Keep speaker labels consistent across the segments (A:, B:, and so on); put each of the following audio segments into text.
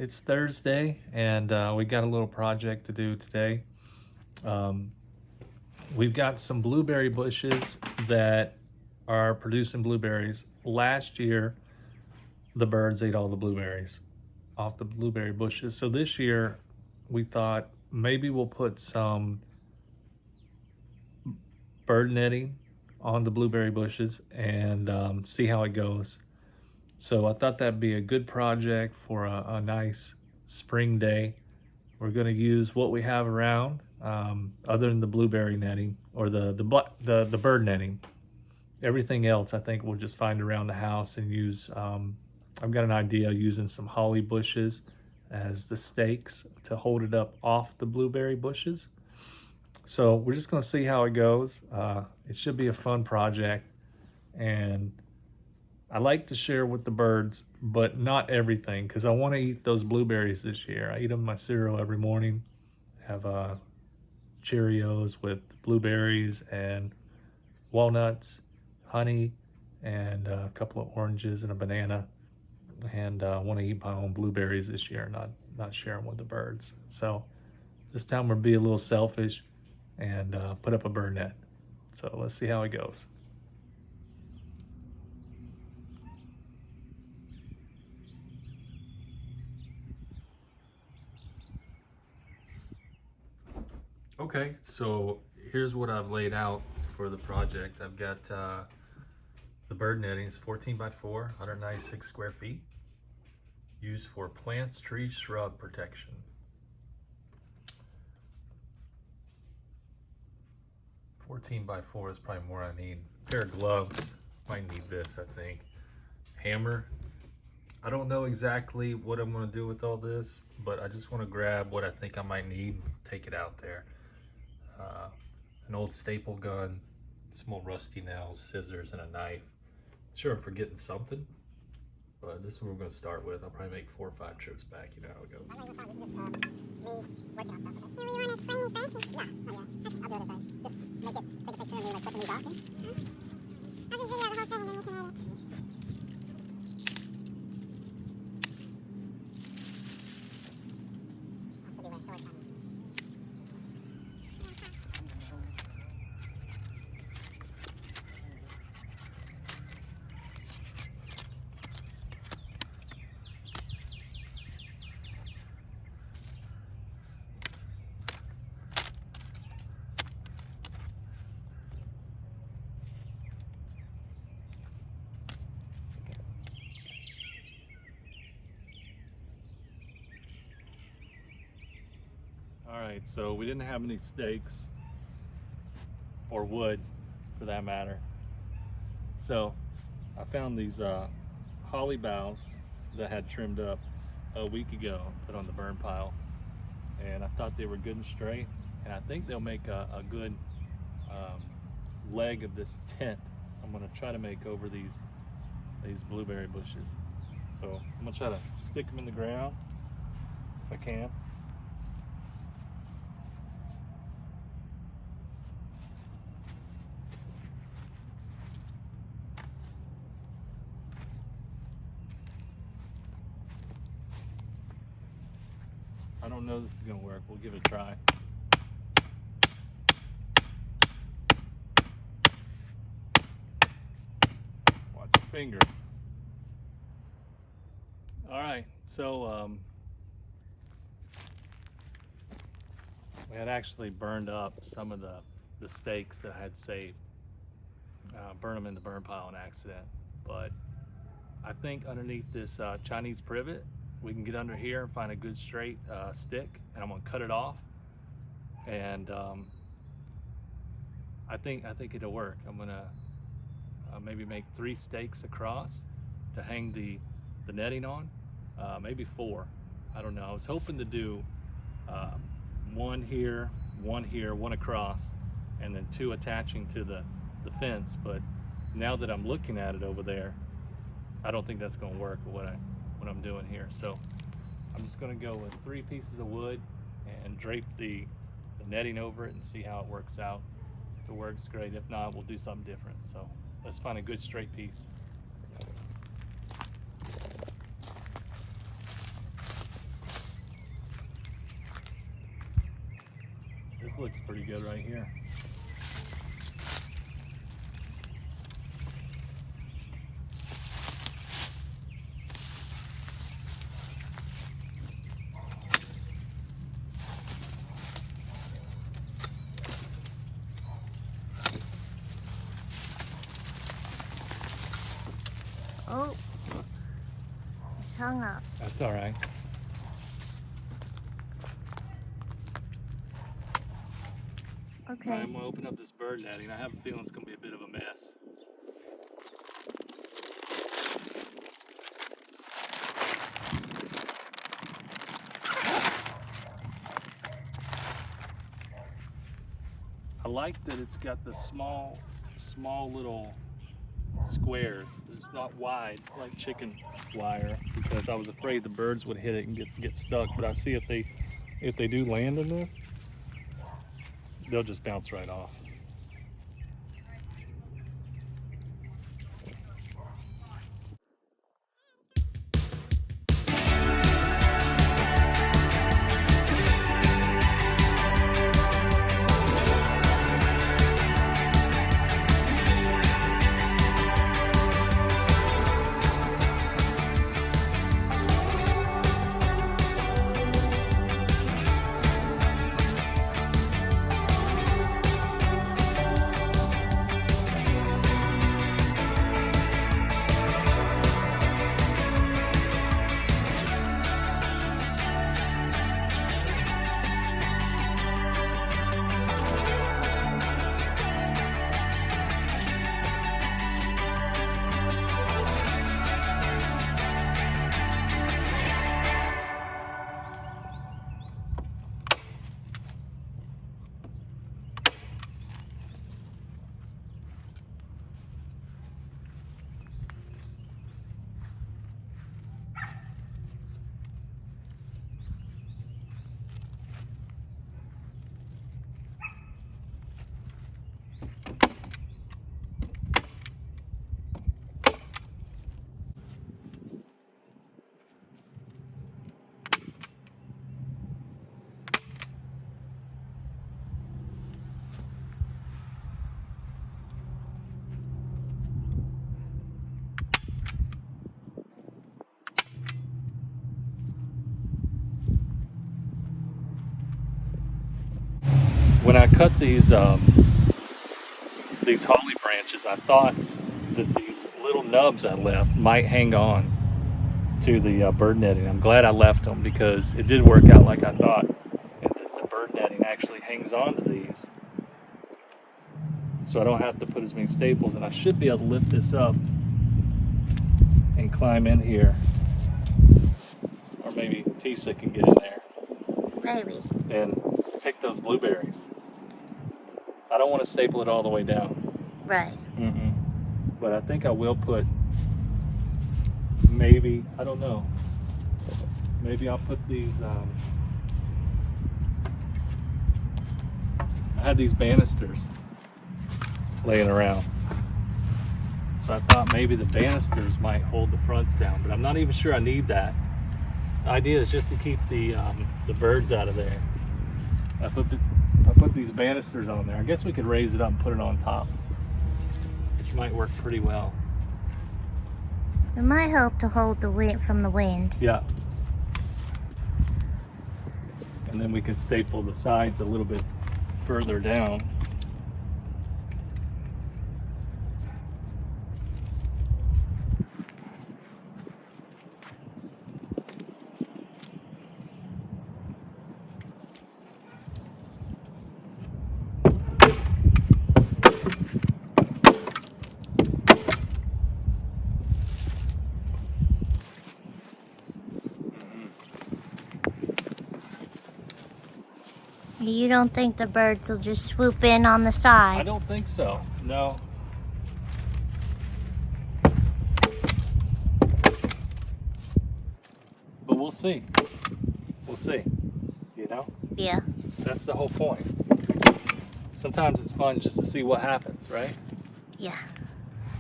A: It's Thursday, and we got a little project to do today. Um, we've got some blueberry bushes that are producing blueberries. Last year, the birds ate all the blueberries off the blueberry bushes. So this year, we thought maybe we'll put some bird netting on the blueberry bushes and see how it goes. So I thought that'd be a good project for a nice spring day. We're going to use what we have around, other than the blueberry netting or the bird netting. Everything else, I think we'll just find around the house and use. I've got an idea of using some holly bushes as the stakes to hold it up off the blueberry bushes. So we're just going to see how it goes. It should be a fun project, and I like to share with the birds, but not everything, because I want to eat those blueberries this year. I eat them in my cereal every morning. Have Cheerios with blueberries and walnuts, honey, and a couple of oranges and a banana. And I want to eat my own blueberries this year, not share them with the birds. So this time we'll be a little selfish and put up a bird net. So let's see how it goes. Okay, so here's what I've laid out for the project. I've got the bird netting is 14 by 4, 196 square feet, used for plants, trees, shrub protection. "14 by 4 is probably more I need. A pair of gloves, might need this, I think. Hammer. I don't know exactly what I'm going to do with all this, but I just want to grab what I think I might need, take it out there. An old staple gun, some old rusty nails, scissors, and a knife. Sure, I'm forgetting something, but this is what we're going to start with. I'll probably make 4 or 5 trips back. You know how it goes. Do we want to explain these branches? Yeah. Oh, yeah. Okay, I'll do it this way. Just take a picture of me, like, flipping these off. I'll just video the whole thing and then we can edit. I should be wearing shorts on. All right, so we didn't have any stakes or wood for that matter. So I found these holly boughs that I had trimmed up a week ago, put on the burn pile, and I thought they were good and straight, and I think they'll make a good leg of this tent I'm gonna try to make over these blueberry bushes. So I'm gonna try to stick them in the ground if I can. I don't know this is gonna work. We'll give it a try. Watch your fingers. All right, so we had actually burned up some of the stakes that I had saved. Burned them in the burn pile on accident. But I think underneath this Chinese privet, we can get under here and find a good straight stick, and I'm gonna cut it off, and I think it'll work. I'm gonna maybe make 3 stakes across to hang the netting on, maybe 4. I don't know. I was hoping to do one here, one across, and then 2 attaching to the fence. But now that I'm looking at it over there, I don't think that's gonna work with what I'm doing here. So I'm just gonna go with 3 pieces of wood and drape the netting over it and see how it works out. If it works, great. If not, we'll do something different. So let's find a good straight piece. This looks pretty good right here.
B: Oh, it's hung up.
A: That's all right.
B: Okay.
A: All right, I'm gonna open up this bird netting. I have a feeling it's gonna be a bit of a mess. I like that it's got the small little squares. It's not wide like chicken wire, because I was afraid the birds would hit it and get stuck. But I see if they do land in this, they'll just bounce right off. When I cut these holly branches, I thought that these little nubs I left might hang on to the bird netting. I'm glad I left them, because it did work out like I thought. And the bird netting actually hangs on to these, so I don't have to put as many staples. And I should be able to lift this up and climb in here, or maybe Tisa can get in there.
B: Maybe.
A: And pick those blueberries. I don't want to staple it all the way down.
B: Right.
A: But I think I will put, maybe, I don't know, maybe I'll put these, I had these banisters laying around, so I thought maybe the banisters might hold the fronts down, but I'm not even sure I need that. The idea is just to keep the birds out of there. I put these banisters on there. I guess we could raise it up and put it on top, which might work pretty well.
B: It might help to hold the wind from the wind.
A: Yeah. And then we could staple the sides a little bit further down.
B: You don't think the birds will just swoop in on the
A: I
B: side?
A: don't think so, no. But we'll see. We'll see, you know?
B: Yeah.
A: That's the whole point. Sometimes it's fun just to see what happens, right?
B: Yeah.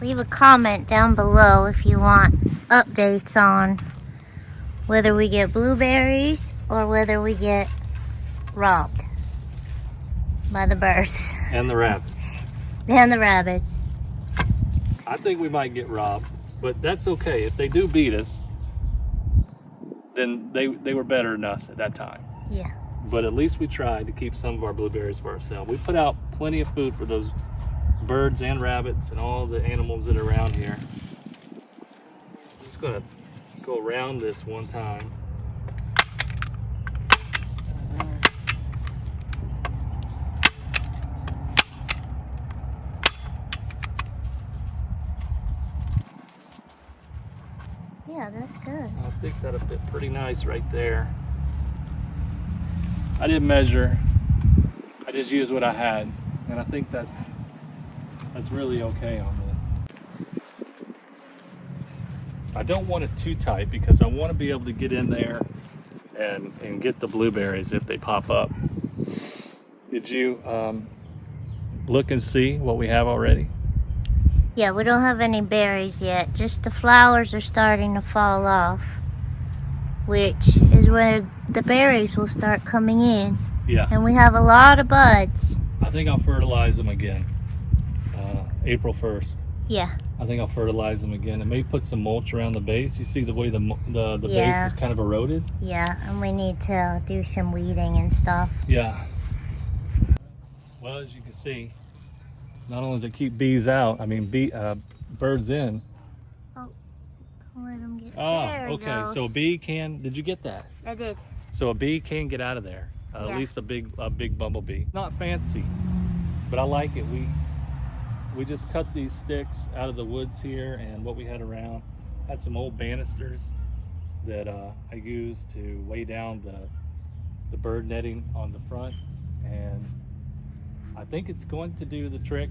B: Leave a comment down below if you want updates on whether we get blueberries or whether we get robbed. By the birds.
A: And the rabbits.
B: And the rabbits.
A: I think we might get robbed, but that's okay. If they do beat us, then they were better than us at that time.
B: Yeah.
A: But at least we tried to keep some of our blueberries for ourselves. We put out plenty of food for those birds and rabbits and all the animals that are around here. I'm just gonna go around this one time.
B: Yeah, that's good.
A: I think that'll fit pretty nice right there. I didn't measure. I just used what I had, and I think that's really okay on this. I don't want it too tight because I want to be able to get in there and get the blueberries if they pop up. Did you look and see what we have already?
B: Yeah, we don't have any berries yet. Just the flowers are starting to fall off, which is where the berries will start coming in.
A: Yeah.
B: And we have a lot of buds.
A: I think I'll fertilize them again. April 1st.
B: Yeah.
A: I think I'll fertilize them again and maybe put some mulch around the base. You see the way the
B: Yeah.
A: base is kind of eroded?
B: Yeah, and we need to do some weeding and stuff.
A: Yeah. Well, as you can see, not only does it keep bees out, birds in.
B: Oh, let them get.
A: Oh,
B: There he
A: okay.
B: goes.
A: So a bee can. Did you get that?
B: I did.
A: So a bee can get out of there.
B: Yeah.
A: At least a big bumblebee. Not fancy, but I like it. We just cut these sticks out of the woods here, and what we had around had some old banisters that I used to weigh down the bird netting on the front, and I think it's going to do the trick.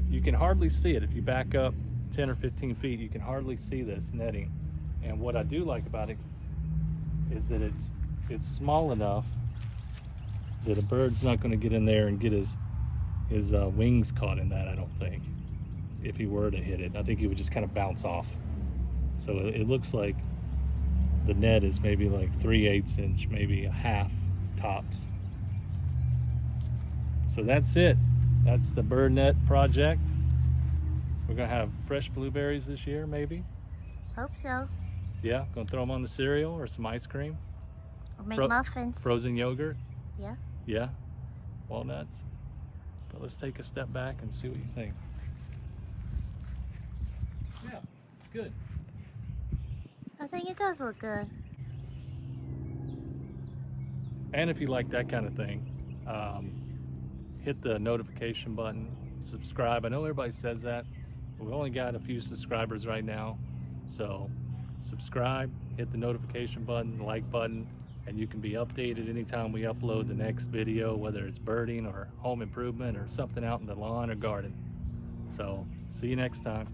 A: You can hardly see it if you back up 10 or 15 feet. You can hardly see this netting, and what I do like about it is that it's small enough that a bird's not going to get in there and get his wings caught in that. I don't think, if he were to hit it, I think he would just kind of bounce off. So it looks like the net is maybe like 3/8 inch, maybe a half tops. So that's it. That's the bird net project. We're gonna have fresh blueberries this year, maybe.
B: Hope so.
A: Yeah, gonna throw them on the cereal or some ice cream.
B: Or make muffins.
A: Frozen yogurt.
B: Yeah.
A: Yeah, walnuts. But let's take a step back and see what you think. Yeah, it's good.
B: I think it does look good.
A: And if you like that kind of thing, hit the notification button, subscribe. I know everybody says that, but we've only got a few subscribers right now. So subscribe, hit the notification button, the like button, and you can be updated anytime we upload the next video, whether it's birding or home improvement or something out in the lawn or garden. So see you next time.